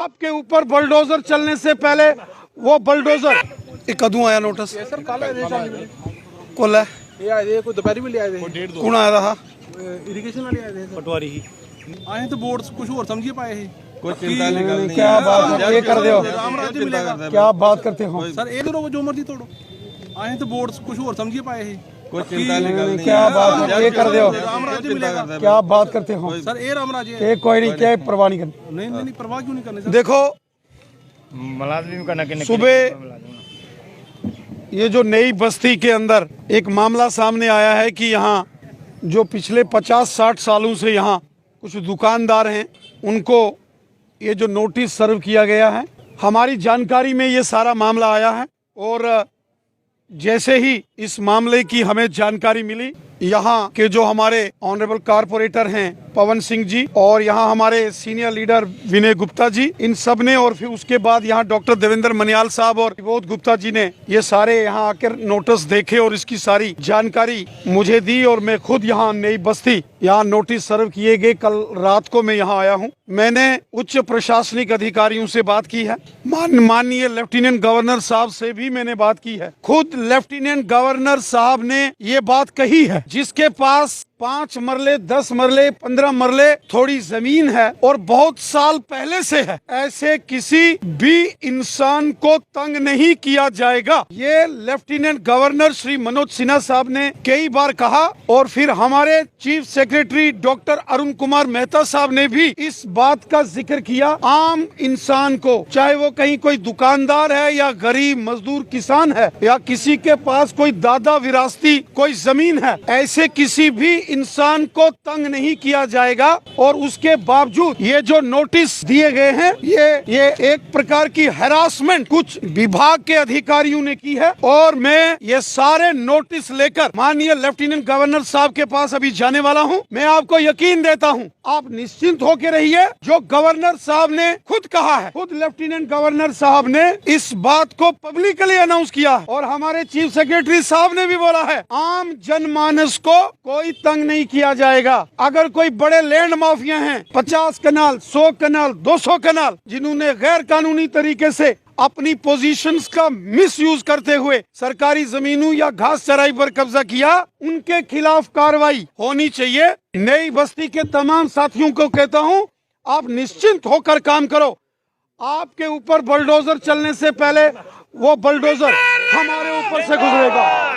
आपके ऊपर बुलडोजर चलने से पहले वो बुलडोजर एक कदू आया नोटिस सर कल आए थे शाम को लै ये आए थे कोई दोपहर भी ले आए थे कौन आया था इरिगेशन वाले आए थे पटवारी ही आए तो बोर्ड कुछ और समझिए पाए ही कोई चिंता की गल नहीं क्या बात ये कर दो राम राज्य मिलेगा क्या बात करते हो सर एक दो जो मर्जी तोड़ो आए तो बोर्ड कुछ और समझिए पाए ही कोई चिंता की गल नहीं क्या बात ये कर दो राम राज्य मिलेगा क्या बात करते हो सर ये राम राज्य है। एक कोई नहीं क्या परवाह नहीं करनी नहीं नहीं परवाह क्यों नहीं करने सर देखो मुलाजमी करना कि सुबह ये जो नई बस्ती के अंदर एक मामला सामने आया है कि यहाँ जो पिछले 50-60 सालों से यहाँ कुछ दुकानदार हैं उनको ये जो नोटिस सर्व किया गया है, हमारी जानकारी में ये सारा मामला आया है और जैसे ही इस मामले की हमें जानकारी मिली, यहाँ के जो हमारे ऑनरेबल कारपोरेटर हैं पवन सिंह जी और यहाँ हमारे सीनियर लीडर विनय गुप्ता जी, इन सब ने और फिर उसके बाद यहाँ डॉक्टर देवेंद्र मनियाल साहब और विबोध गुप्ता जी ने ये सारे यहाँ आकर नोटिस देखे और इसकी सारी जानकारी मुझे दी और मैं खुद यहाँ नई बस्ती यहाँ नोटिस सर्व किए गए कल रात को मैं यहाँ आया हूँ। मैंने उच्च प्रशासनिक अधिकारियों से बात की है, माननीय लेफ्टिनेंट गवर्नर साहब से भी मैंने बात की है। खुद लेफ्टिनेंट गवर्नर साहब ने ये बात कही है, जिसके पास 5 मरले 10 मरले 15 मरले थोड़ी जमीन है और बहुत साल पहले से है, ऐसे किसी भी इंसान को तंग नहीं किया जाएगा। ये लेफ्टिनेंट गवर्नर श्री मनोज सिन्हा साहब ने कई बार कहा और फिर हमारे chief secretary doctor Arun Kumar Mehta साहब ने भी इस बात का जिक्र किया। आम इंसान को, चाहे वो कहीं कोई दुकानदार है या गरीब मजदूर किसान है या किसी के पास कोई दादा विरासती कोई जमीन है, ऐसे किसी भी इंसान को तंग नहीं किया जाएगा। और उसके बावजूद ये जो नोटिस दिए गए हैं, ये एक प्रकार की हैरासमेंट कुछ विभाग के अधिकारियों ने की है और मैं ये सारे नोटिस लेकर माननीय लेफ्टिनेंट गवर्नर साहब के पास अभी जाने वाला हूं। मैं आपको यकीन देता हूं, आप निश्चिंत होकर रहिए। जो गवर्नर साहब ने खुद कहा है, खुद लेफ्टिनेंट गवर्नर साहब ने इस बात को पब्लिकली अनाउंस किया है और हमारे चीफ सेक्रेटरी साहब ने भी बोला है, आम जनमानस को कोई तंग नहीं किया जाएगा। अगर कोई बड़े लैंड माफिया हैं, 50 कनाल 100 कनाल 200 कनाल, जिन्होंने गैर कानूनी तरीके से अपनी पोजीशंस का मिसयूज करते हुए सरकारी जमीनों या घास चराई पर कब्जा किया, उनके खिलाफ कार्रवाई होनी चाहिए। नई बस्ती के तमाम साथियों को कहता हूं, आप निश्चिंत होकर काम करो। आपके ऊपर बुलडोजर चलने से पहले वो बुलडोजर हमारे ऊपर से गुजरेगा।